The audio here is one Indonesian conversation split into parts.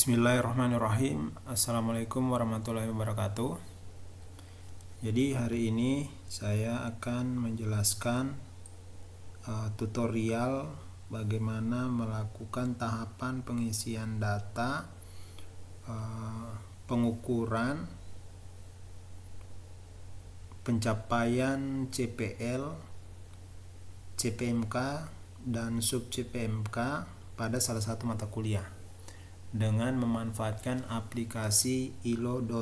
Bismillahirrahmanirrahim. Assalamualaikum warahmatullahi wabarakatuh. Jadi hari ini saya akan menjelaskan tutorial bagaimana melakukan tahapan pengisian data, pengukuran, pencapaian CPL, CPMK, dan sub CPMK pada salah satu mata kuliah dengan memanfaatkan aplikasi ilo.uho.ac.id.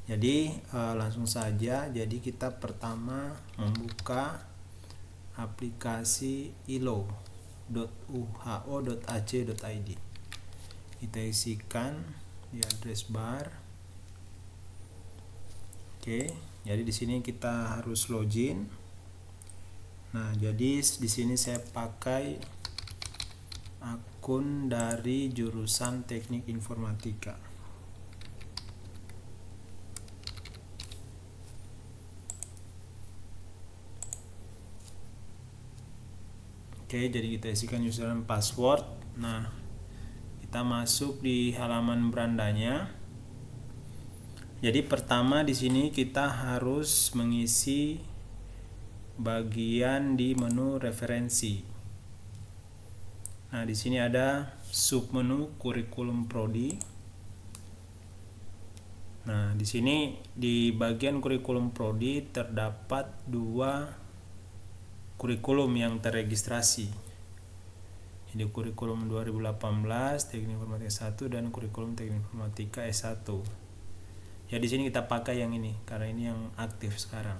Jadi langsung saja. Jadi kita pertama membuka aplikasi ilo.uho.ac.id. Kita isikan di address bar. Oke, jadi di sini kita harus login. Nah, jadi di sini saya pakai akun dari jurusan Teknik Informatika. Oke, jadi kita isikan username password. Nah, kita masuk di halaman berandanya. Jadi pertama di sini kita harus mengisi bagian di menu referensi. Nah, di sini ada submenu kurikulum prodi. Nah, di sini di bagian kurikulum prodi terdapat dua kurikulum yang terregistrasi. Jadi kurikulum 2018 Teknik Informatika 1 dan kurikulum Teknik Informatika S1. Ya, di sini kita pakai yang ini karena ini yang aktif sekarang.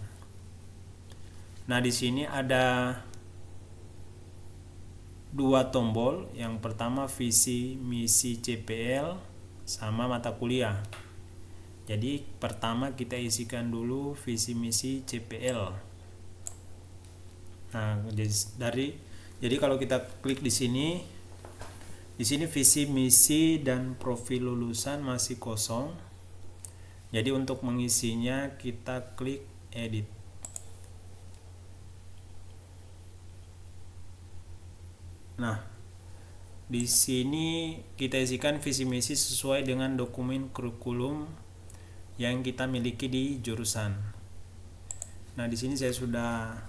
Nah, di sini ada dua tombol. Yang pertama visi misi CPL sama mata kuliah. Jadi pertama kita isikan dulu visi misi CPL. Nah, jadi kalau kita klik di sini visi misi dan profil lulusan masih kosong. Jadi untuk mengisinya kita klik edit. Nah, di sini kita isikan visi misi sesuai dengan dokumen kurikulum yang kita miliki di jurusan. Nah, di sini saya sudah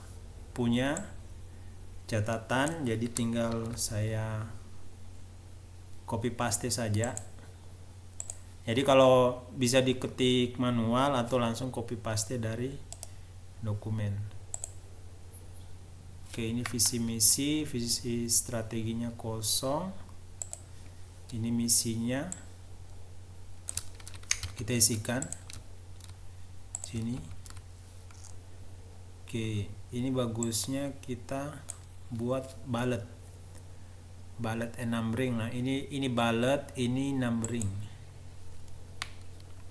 punya catatan, jadi tinggal saya copy paste saja. Jadi kalau bisa diketik manual atau langsung copy paste dari dokumen. Oke, ini visi misi strateginya kosong. Ini misinya kita isikan sini. Oke, ini bagusnya kita buat bullet and numbering. Nah, ini bullet, ini numbering.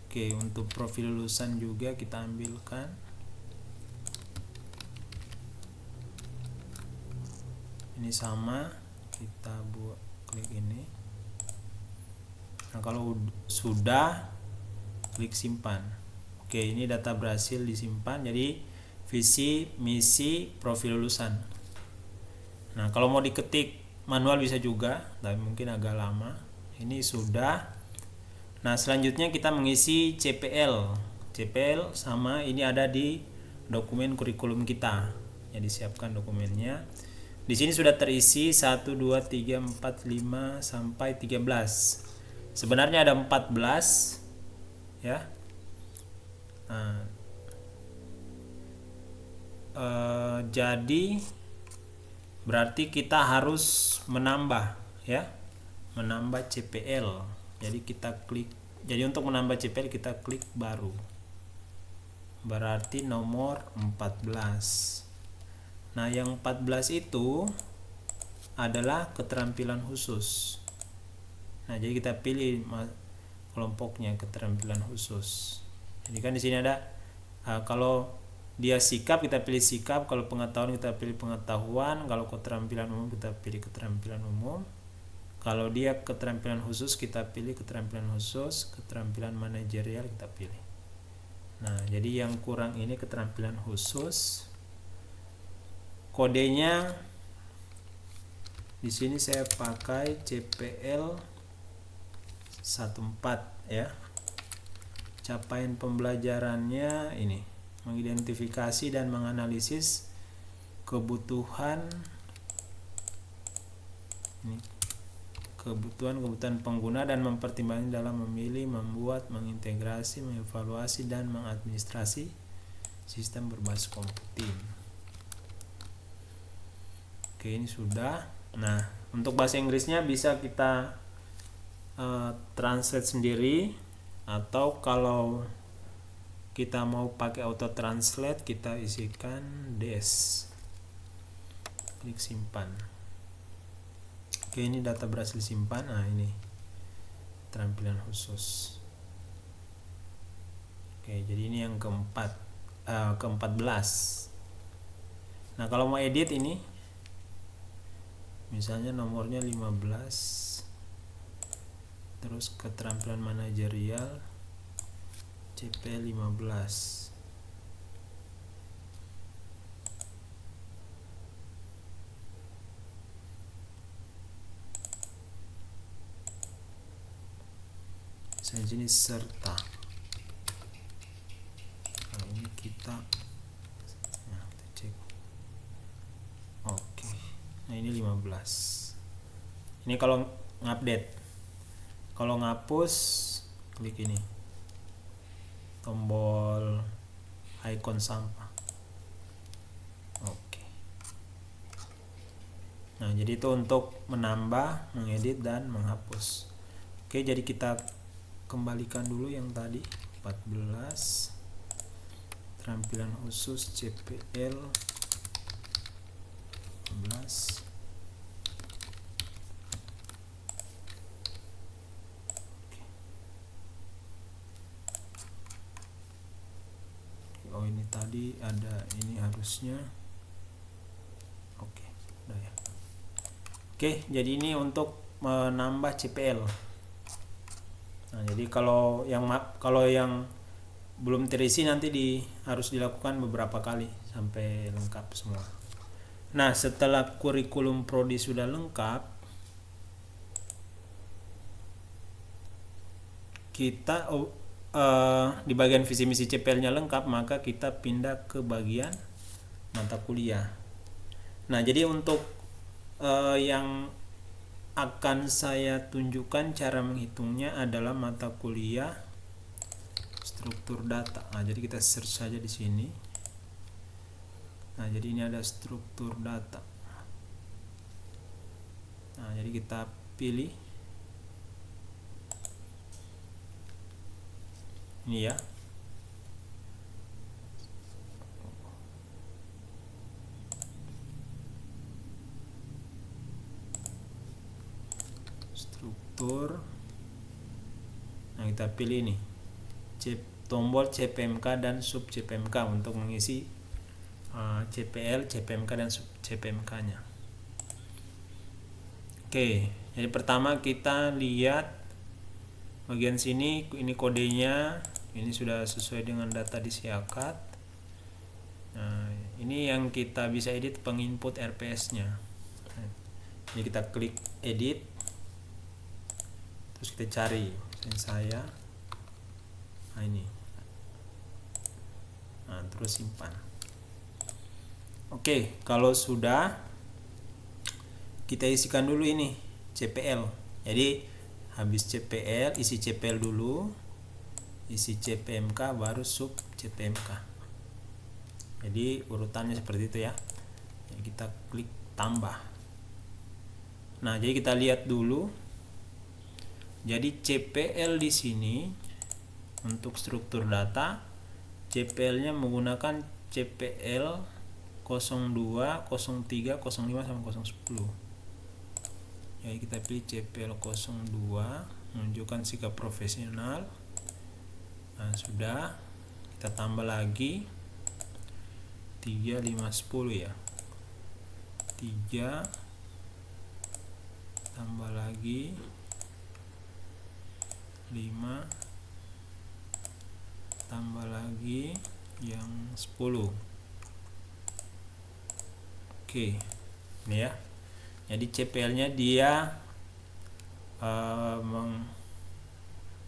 Oke, untuk profil lulusan juga kita ambilkan. Ini sama, kita buat klik ini. Nah, kalau sudah klik simpan. Oke, ini data berhasil disimpan. Jadi visi misi profil lulusan. Nah, kalau mau diketik manual bisa juga, tapi mungkin agak lama. Ini sudah. Nah, selanjutnya kita mengisi CPL sama ini ada di dokumen kurikulum kita. Jadi siapkan dokumennya. Di sini sudah terisi 1, 2, 3, 4, 5 sampai 13. Sebenarnya ada 14 ya. Nah, jadi berarti kita harus menambah ya. Menambah CPL. Jadi kita klik. Jadi untuk menambah CPL kita klik baru. Berarti nomor 14. Nah, yang 14 itu adalah keterampilan khusus. Nah, jadi kita pilih kelompoknya keterampilan khusus. Jadi kan di sini ada kalau dia sikap kita pilih sikap, kalau pengetahuan kita pilih pengetahuan, kalau keterampilan umum kita pilih keterampilan umum. Kalau dia keterampilan khusus kita pilih keterampilan khusus, keterampilan manajerial kita pilih. Nah, jadi yang kurang ini keterampilan khusus. Kodenya Di sini saya pakai CPL 14 ya. Capaian pembelajarannya ini mengidentifikasi dan menganalisis kebutuhan pengguna dan mempertimbangkan dalam memilih, membuat, mengintegrasi, mengevaluasi dan mengadministrasi sistem berbasis komputing. Oke, ini sudah. Nah, untuk bahasa Inggrisnya bisa kita translate sendiri, atau kalau kita mau pakai auto translate kita isikan des, klik simpan. Oke, ini data berhasil simpan. Nah, ini tampilan khusus. Oke, jadi ini yang ke-14. Nah, kalau mau edit ini misalnya nomornya 15, terus keterampilan manajerial CP15. Misalnya sini serta. Nah, ini kita cek. Oke. Nah, ini 15. Ini kalau ngupdate. Kalau ngapus, klik ini, tombol icon sampah. Oke. Nah, jadi itu untuk menambah, mengedit dan menghapus. Oke, jadi kita kembalikan dulu yang tadi 14, tampilan khusus CPL 14. Oh, ini tadi ada, ini harusnya. Oke, udah ya. Oke, jadi ini untuk menambah CPL. Nah, jadi kalau yang belum terisi nanti harus dilakukan beberapa kali sampai lengkap semua. Nah, setelah kurikulum prodi sudah lengkap, kita di bagian visi misi CPL-nya lengkap, maka kita pindah ke bagian mata kuliah. Nah, jadi untuk yang akan saya tunjukkan cara menghitungnya adalah mata kuliah struktur data. Nah, jadi kita search saja di sini. Nah, jadi ini ada struktur data. Nah, jadi kita pilih ini ya. Struktur. Nah, kita pilih ini tombol CPMK dan sub CPMK untuk mengisi CPL, CPMK dan sub CPMK-nya. Oke, jadi pertama kita lihat bagian sini, ini kodenya, ini sudah sesuai dengan data di Siakat. Nah, ini yang kita bisa edit penginput RPS-nya. Jadi kita klik edit, terus kita cari saya. Nah, ini. Nah, terus simpan. Oke, kalau sudah, kita isikan dulu ini CPL. Jadi habis CPL, isi CPL dulu, isi CPMK, baru sub CPMK. Jadi urutannya seperti itu ya. Jadi kita klik tambah. Nah, jadi kita lihat dulu. Jadi CPL di sini untuk struktur data, CPL-nya menggunakan CPL 02, 03, 05 sama 010. Jadi kita pilih CPL 02, menunjukkan sikap profesional. Nah, sudah, kita tambah lagi 3, 5, 10 ya. 3 tambah lagi 5 tambah lagi yang 10. Oke, ini ya. Jadi CPL-nya dia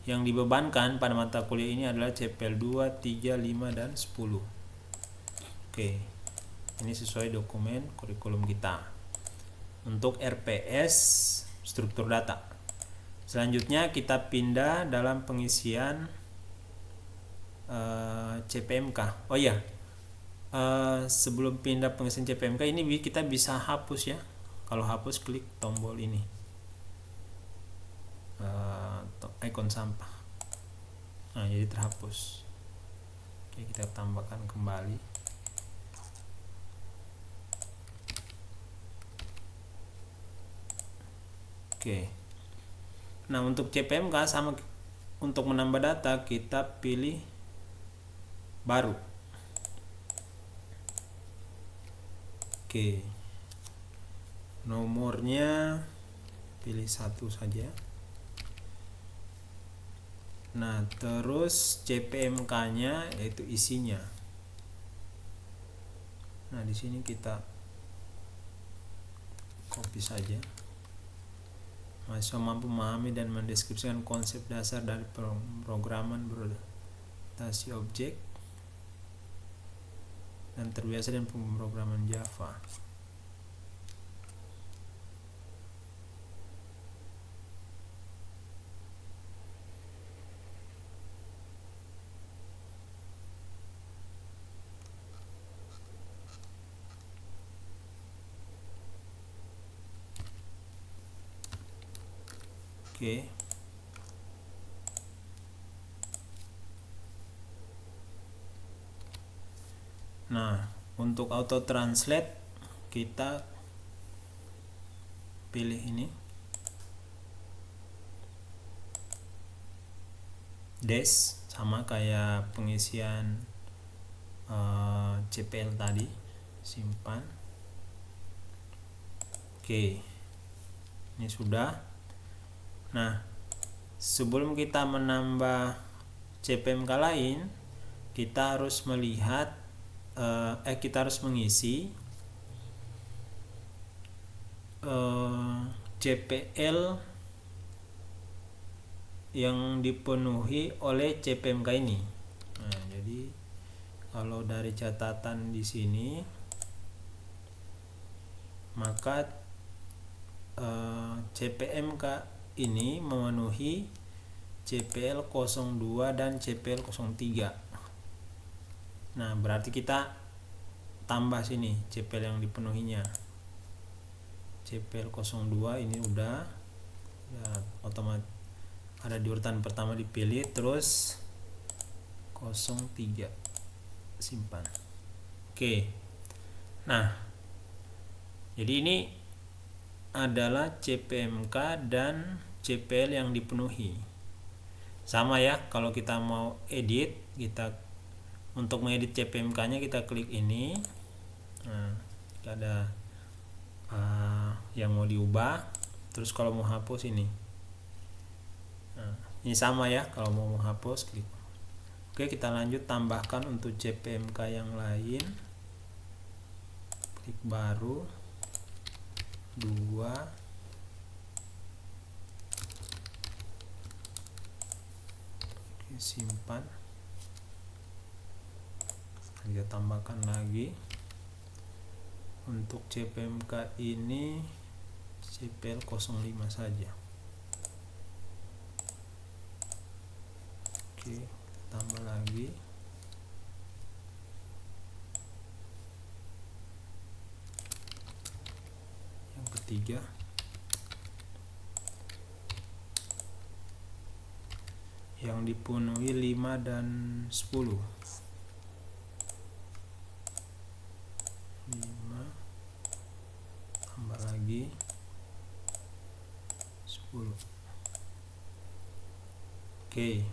yang dibebankan pada mata kuliah ini adalah CPL 2, 3, 5, dan 10. Oke, ini sesuai dokumen kurikulum kita untuk RPS struktur data. Selanjutnya kita pindah dalam pengisian CPMK. Oh ya, sebelum pindah pengisian CPMK ini kita bisa hapus ya. Kalau hapus, klik tombol ini, ikon sampah. Nah, jadi terhapus. Oke, kita tambahkan kembali. Oke. Nah, untuk CPMK sama, untuk menambah data kita pilih baru. Oke. Nomornya pilih 1 saja. Nah, terus CPMK-nya yaitu isinya. Nah, di sini kita copy saja. Mahasiswa mampu memahami dan mendeskripsikan konsep dasar dari pemrograman berorientasi objek dan terbiasa dengan pemrograman Java. Oke. Nah, untuk auto translate kita pilih ini, dash, sama kayak pengisian CPL tadi. Simpan. Oke, ini sudah. Nah, sebelum kita menambah CPMK lain, kita harus melihat kita harus mengisi CPL yang dipenuhi oleh CPMK ini. Nah, jadi kalau dari catatan di sini, maka CPMK ini memenuhi CPL 02 dan CPL 03. Nah, berarti kita tambah sini CPL yang dipenuhinya. CPL 02 ini udah ya, otomatis ada di urutan pertama dipilih, terus 03 simpan. Oke. Nah, jadi ini adalah CPMK dan CPL yang dipenuhi. Sama ya, kalau kita mau edit, kita untuk mengedit CPMK-nya kita klik ini. Nah, ada yang mau diubah. Terus kalau mau hapus ini. Nah, ini sama ya, kalau mau menghapus klik. Oke, kita lanjut tambahkan untuk CPMK yang lain. Klik baru 2. Oke, simpan. Kita tambahkan lagi. Untuk CPMK ini CPL 05 saja. Oke, tambah lagi. Yang ketiga. Yang dipenuhi 5 dan 10. 5 tambah lagi 10. Oke.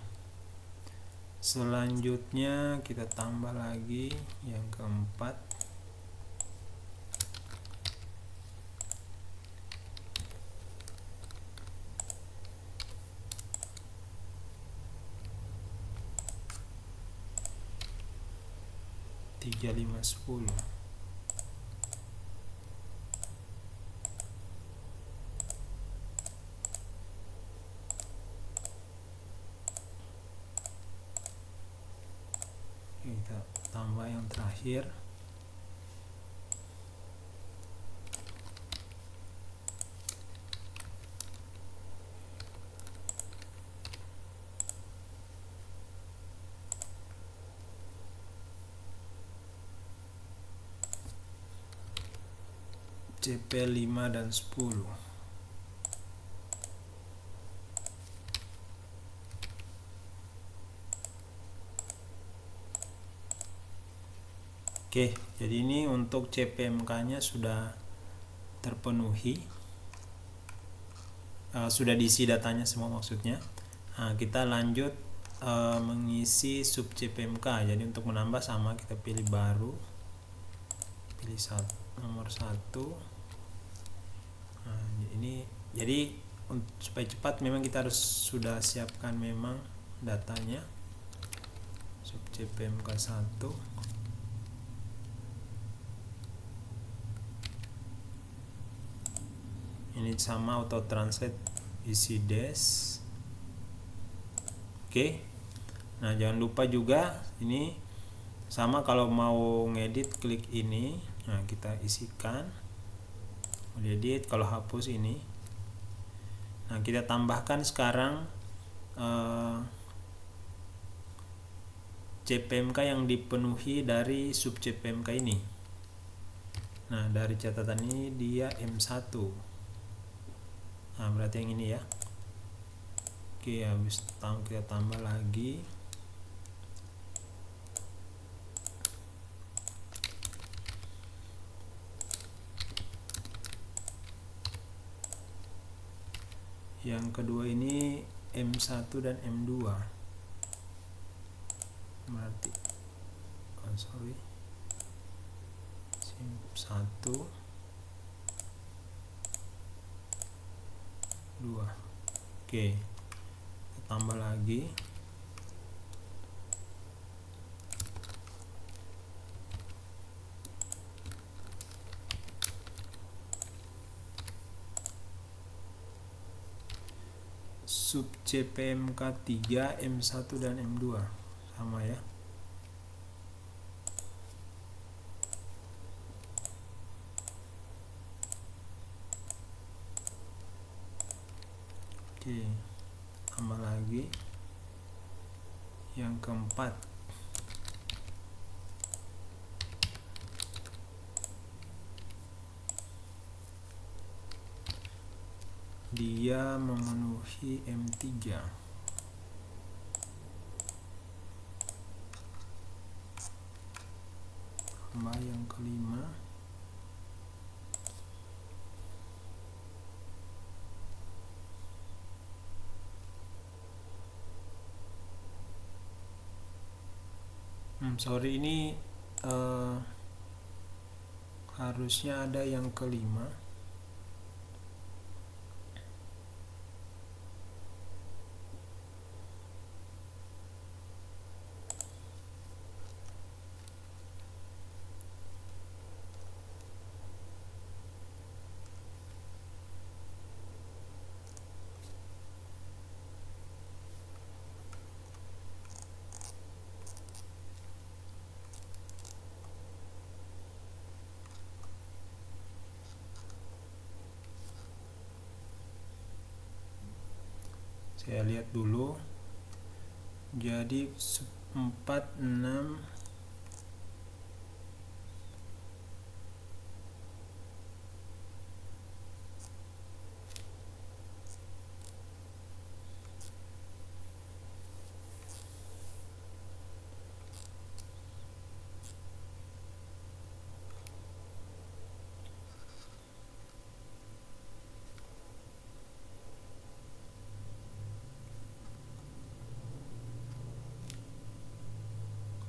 Selanjutnya kita tambah lagi yang keempat. Tiga, 5, 10. tambah yang terakhir. CP 5 dan 10. Oke, jadi ini untuk CPMK-nya sudah terpenuhi, sudah diisi datanya semua maksudnya. Nah, kita lanjut mengisi sub CPMK. Jadi untuk menambah sama, kita pilih baru, pilih nomor 1. Nah, ini jadi supaya cepat memang kita harus sudah siapkan memang datanya. Sub CPMK 1. Ini sama auto translate isi des. Oke. Nah, jangan lupa juga ini sama, kalau mau ngedit klik ini. Nah, kita isikan. Edit, kalau hapus ini. Nah, kita tambahkan sekarang CPMK yang dipenuhi dari sub CPMK ini. Nah, dari catatan ini dia M1. Nah, berarti yang ini ya. Oke, habis kita tambah lagi. Yang kedua ini M1 dan M2. Berarti sorry, 1, 2. Oke, kita tambah lagi. Sub CPMK 3, M1 dan M2 sama ya. Oke, tambah lagi yang keempat. Dia memenuhi M3. Tambah yang kelima. Sorry, ini harusnya ada yang kelima. Saya lihat dulu. Jadi 4, 6,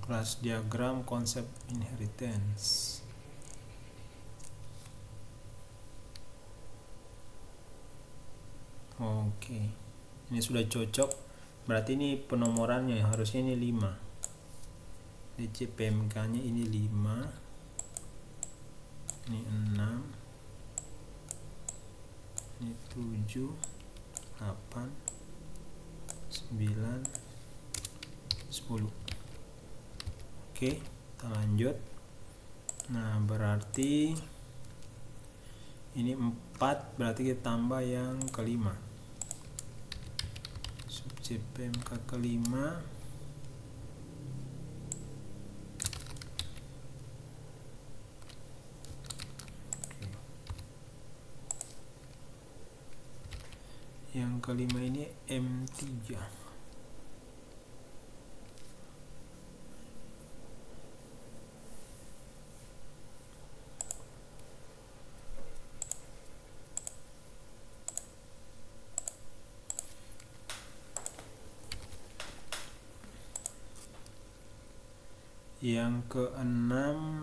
kelas diagram konsep inheritance. Oke, ini sudah cocok. Berarti ini penomorannya harusnya ini 5. CPMK nya ini 5, ini 6, ini 7, 8, 9, 10. Oke, Kita lanjut. Nah, berarti ini 4, berarti kita tambah yang kelima. Sub CPMK kelima. Yang kelima ini M3. Yang keenam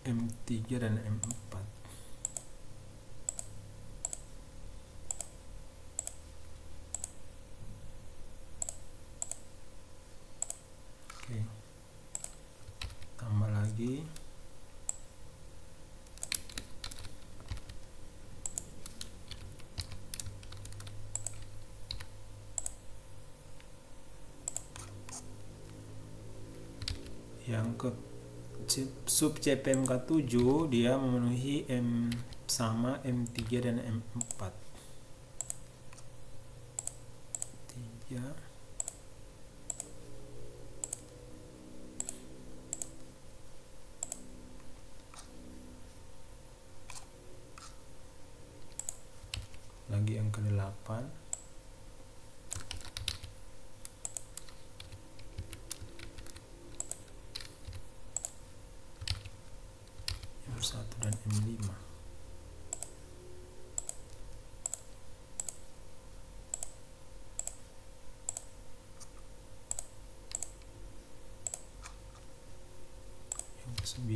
M3 dan M4. Oke. Tambah lagi. Yang ke sub CPMK 7 dia memenuhi M sama M3 dan M4. 3 lagi yang ke-8. M1 dan M5. Yang ke-9.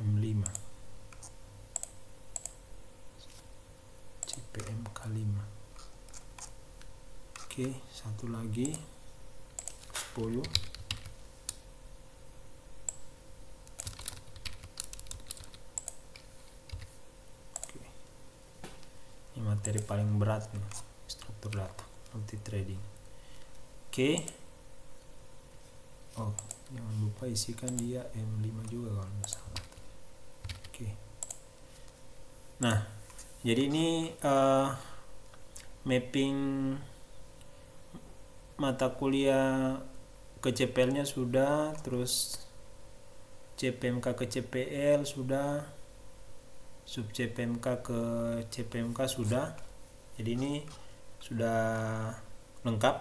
M5 CPMK 5. Oke, satu lagi 10. Oke. Ini materi paling berat nih, struktur data multi trading. Oke. Oh, jangan lupa isikan dia M5 juga kalau nggak salah. Oke. Nah, jadi ini mapping mata kuliah ke CPL-nya sudah, terus CPMK ke CPL sudah, sub CPMK ke CPMK sudah. Jadi ini sudah lengkap.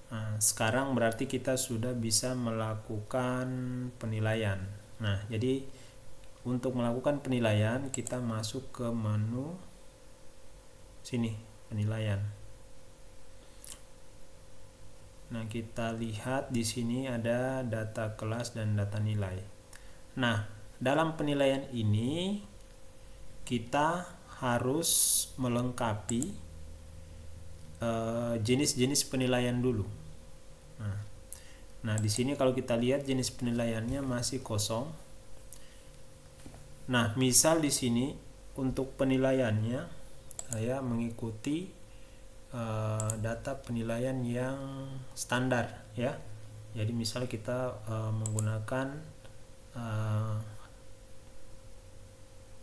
Nah, sekarang berarti kita sudah bisa melakukan penilaian. Nah, jadi untuk melakukan penilaian kita masuk ke menu sini, penilaian. Nah, kita lihat di sini ada data kelas dan data nilai. Nah, dalam penilaian ini kita harus melengkapi jenis-jenis penilaian dulu. Nah, di sini kalau kita lihat jenis penilaiannya masih kosong. Nah, misal di sini untuk penilaiannya saya mengikuti data penilaian yang standar ya. Jadi misal kita menggunakan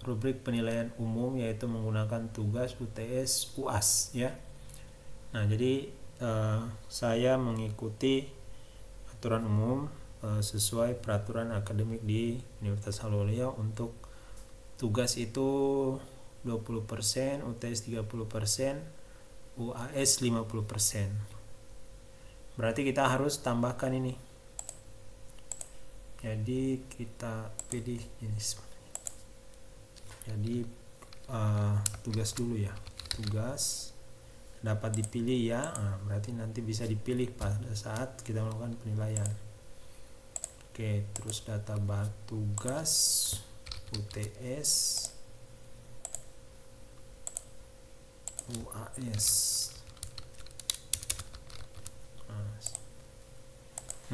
rubrik penilaian umum, yaitu menggunakan tugas, UTS, UAS ya. Nah, jadi saya mengikuti aturan umum sesuai peraturan akademik di Universitas Halmahera. Untuk tugas itu 20%, UTS 30%, UAS 50%. Berarti kita harus tambahkan ini. Jadi kita pilih jenis. Jadi tugas dulu ya. Tugas dapat dipilih ya. Nah, berarti nanti bisa dipilih pada saat kita melakukan penilaian. Oke, terus data tugas UTS UAS.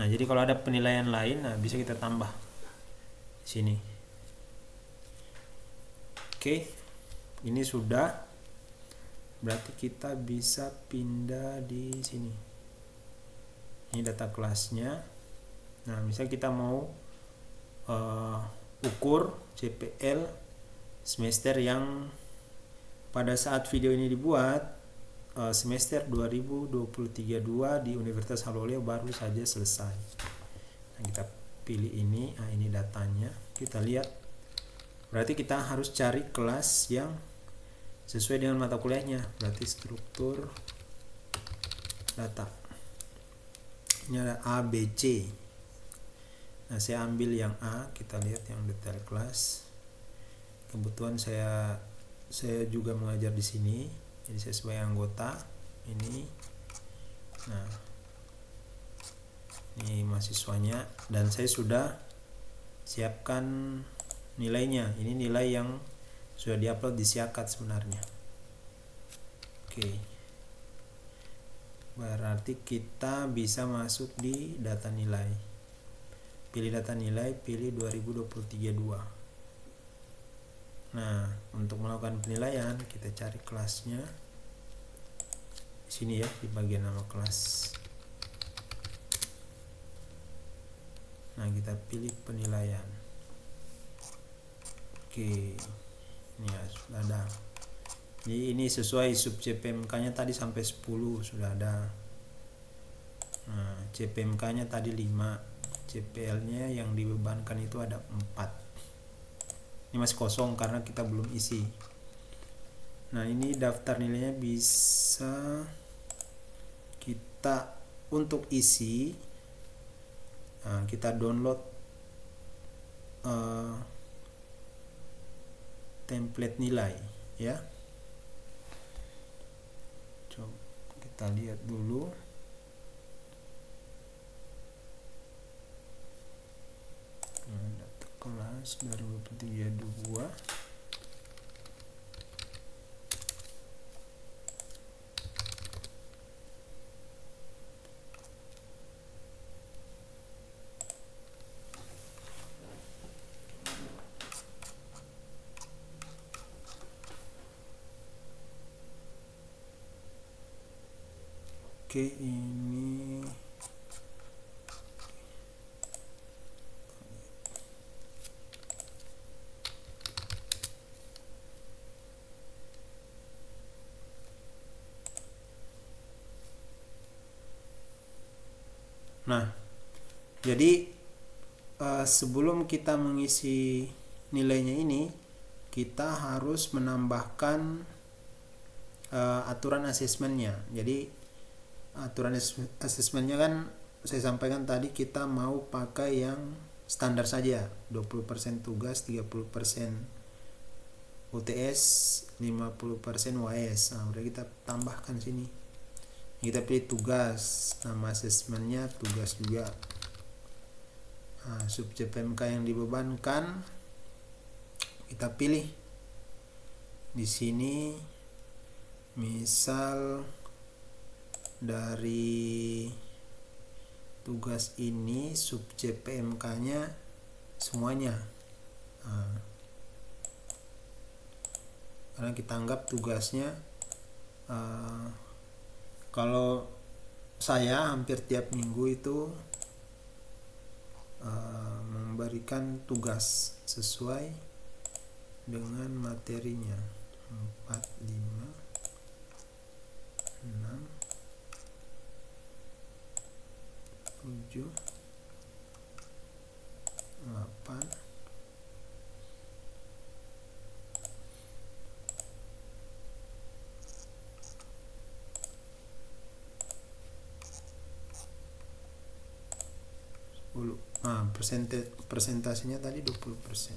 Nah, jadi kalau ada penilaian lain, nah bisa kita tambah di sini. Oke, ini sudah. Berarti kita bisa pindah di sini. Ini data kelasnya. Nah, misalnya kita mau ukur CPL semester yang pada saat video ini dibuat, semester 2023-2 di Universitas Haloleo baru saja selesai. Nah, kita pilih ini. Nah, ini datanya. Kita lihat. Berarti kita harus cari kelas yang sesuai dengan mata kuliahnya. Berarti struktur data. Ini ada A, B, C. Nah, saya ambil yang A. Kita lihat yang detail kelas. Kebetulan saya juga mengajar di sini, jadi saya sebagai anggota ini. Nah, ini mahasiswanya, dan saya sudah siapkan nilainya. Ini nilai yang sudah diupload di Siakat sebenarnya. Oke, berarti kita bisa masuk di data nilai. Pilih data nilai, pilih 2023-2. Nah, untuk melakukan penilaian kita cari kelasnya di sini ya, di bagian nama kelas. Nah, kita pilih penilaian. Oke, ini ya sudah ada. Jadi ini sesuai sub CPMK-nya tadi sampai 10 sudah ada. Nah, CPMK-nya tadi 5, CPL-nya yang dibebankan itu ada 4. Ini masih kosong karena kita belum isi. Nah, ini daftar nilainya bisa kita untuk isi. Nah, kita download template nilai ya. Coba kita lihat dulu. Data kelas 2023-2. Oke, ini nah, jadi sebelum kita mengisi nilainya ini, kita harus menambahkan aturan asesmennya. Jadi aturan asesmennya kan saya sampaikan tadi, kita mau pakai yang standar saja, 20% tugas, 30% UTS, 50% UAS. Nah, udah kita tambahkan sini. Kita pilih tugas, nama asesmennya tugas juga. Nah, sub CPMK yang dibebankan kita pilih di sini. Misal dari tugas ini sub CPMK-nya semuanya. Nah, karena kita anggap tugasnya kalau saya hampir tiap minggu itu memberikan tugas sesuai dengan materinya. 4, 5, 6, 7, 8, 10. Nah, persentasenya tadi 20%.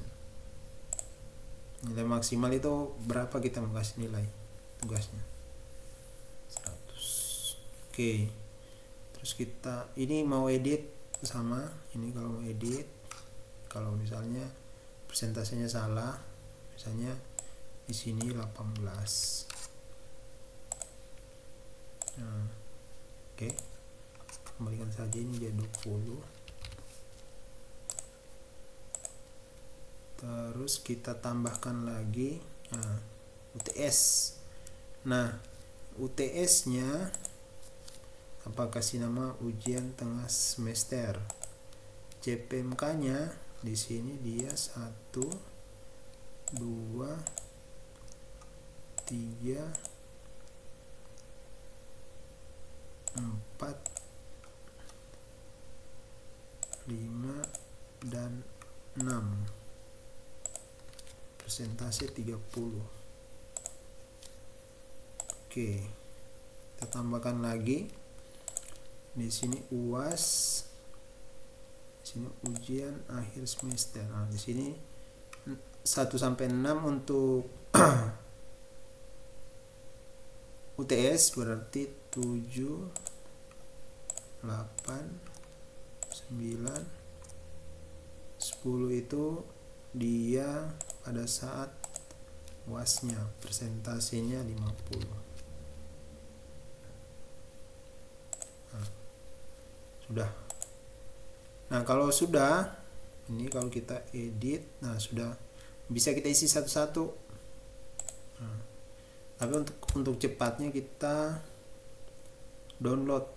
Nilai maksimal itu berapa kita mau kasih nilai tugasnya? 100. Oke. Terus kita ini mau edit sama ini kalau mau edit. Kalau misalnya persentasenya salah, misalnya di sini 18. Nah, oke. Kembalikan saja ini jadi 20. Terus kita tambahkan lagi UTS. Nah, UTS-nya apa, kasih nama ujian tengah semester. CPMK-nya di sini dia 1 2 3 4 5 dan 6. Persentase 30. Oke, kita tambahkan lagi di sini UAS, di sini ujian akhir semester. Nah, di sini 1 sampai 6 untuk UTS, berarti 7 8 9 10 itu dia pada saat UAS-nya, persentasenya 50. Nah, sudah. Nah, kalau sudah, ini kalau kita edit, nah sudah bisa kita isi satu-satu. Nah, tapi untuk cepatnya kita download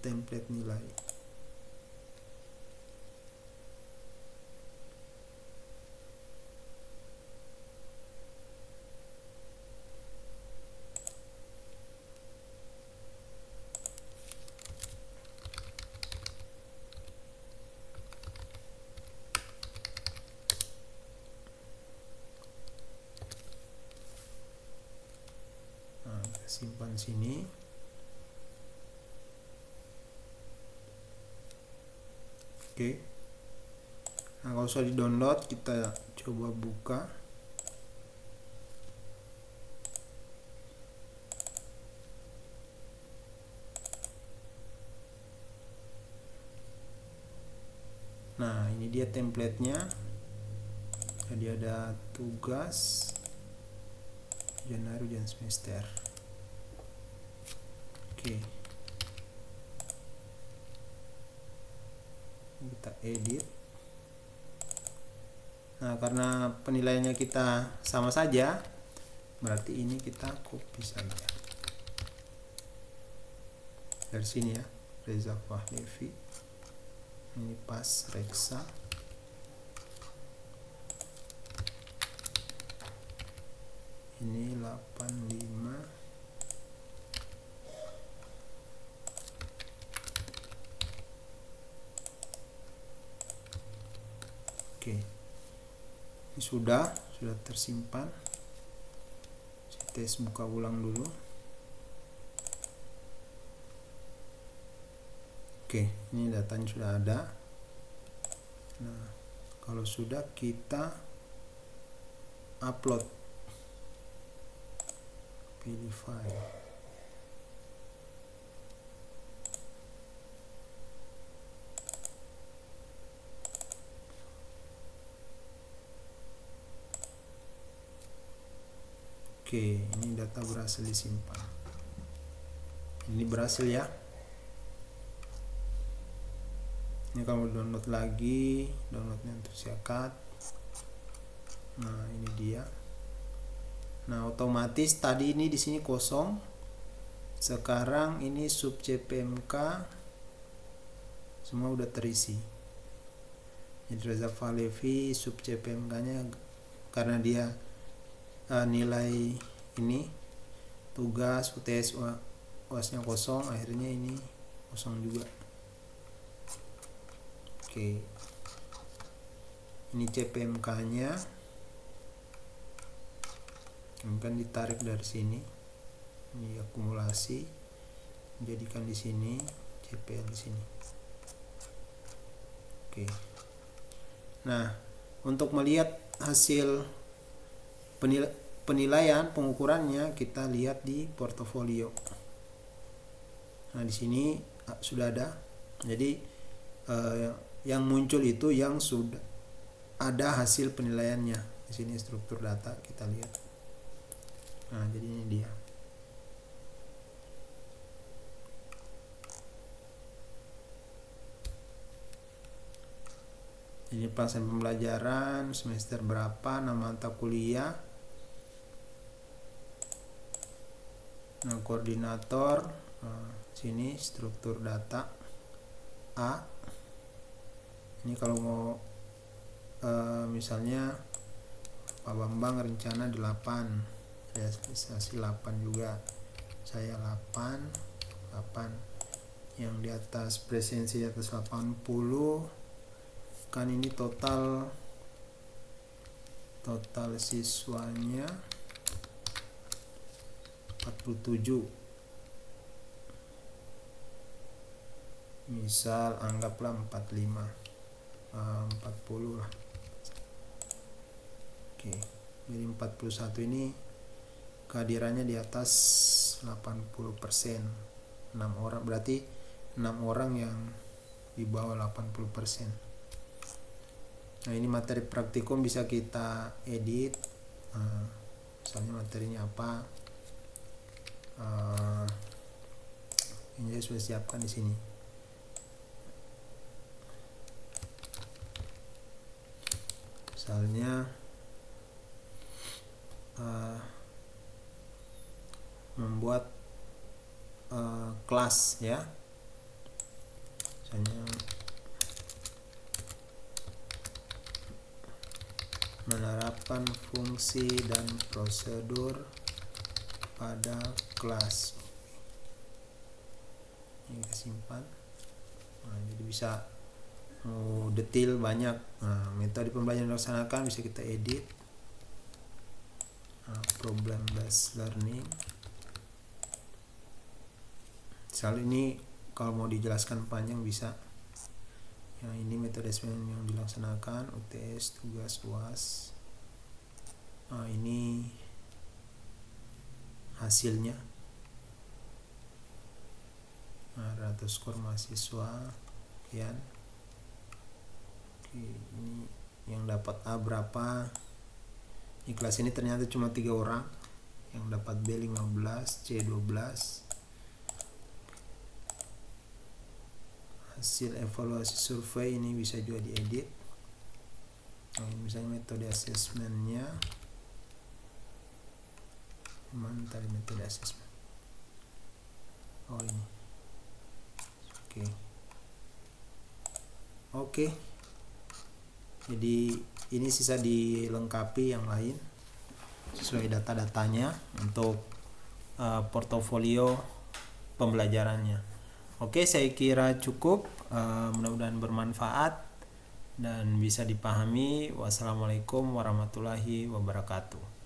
template nilai. Simpan sini. Oke. Nah, kalau sudah di-download, kita coba buka. Nah, ini dia templatenya. Jadi ada tugas Januari ujian semester. Oke, kita edit. Nah, karena penilaiannya kita sama saja, berarti ini kita copy saja dari sini ya, Reza Fahlevi. Ini pas reksa. Ini 85. Oke, ini sudah tersimpan. Saya tes buka ulang dulu. Oke, ini datanya sudah ada. Nah, kalau sudah, kita upload, pilih file. Oke, ini data berhasil disimpan. Ini berhasil ya. Ini kalau download lagi, downloadnya untuk siakat. Nah, ini dia. Nah, otomatis tadi ini di sini kosong. Sekarang ini sub CPMK semua udah terisi. Jadi Reza Fahlevi sub CPMK-nya, karena dia nilai ini tugas UTS UAS-nya kosong, akhirnya ini kosong juga. Oke, ini CPMK-nya, ini kan ditarik dari sini, ini akumulasi, jadikan di sini CPL di sini. Oke, nah untuk melihat hasil penilaian pengukurannya, kita lihat di portofolio. Nah, di sini sudah ada. Jadi yang muncul itu yang sudah ada hasil penilaiannya. Di sini struktur data kita lihat. Nah, jadi ini dia. Jadi pelaksanaan pembelajaran semester berapa, nama mata kuliah, nah koordinator, sini struktur data A. Ini kalau mau misalnya Pak Bambang rencana 8, realisasi 8 juga, saya 8 yang di atas presensi di atas 80 kan. Ini total siswanya 47, misal anggaplah 40 lah. Oke, jadi 41 ini kehadirannya di atas 80%, 6 orang, berarti 6 orang yang di bawah 80%. Nah, ini materi praktikum bisa kita edit. Misalnya materinya apa, ini saya sudah siapkan di sini. Misalnya membuat kelas ya, misalnya menerapkan fungsi dan prosedur pada kelas. Ini kita simpan. Nah, jadi bisa detail banyak. Nah, metode pembelajaran dilaksanakan bisa kita edit. Problem based learning. Misal ini kalau mau dijelaskan panjang bisa. Yang ini metode asesmen yang dilaksanakan, UTS, tugas UAS. Ini hasilnya. Rata skor mahasiswa sekian. Oke, ini yang dapat A berapa. Di kelas ini ternyata cuma 3 orang, yang dapat B 15, C 12. Hasil evaluasi survei ini bisa juga diedit. Nah, misalnya metode asesmennya, mana tadi metode asesmen? Oh, ini. Oke. Jadi ini sisa dilengkapi yang lain sesuai data-datanya untuk portofolio pembelajarannya. Oke, saya kira cukup. Mudah-mudahan bermanfaat dan bisa dipahami. Wassalamualaikum warahmatullahi wabarakatuh.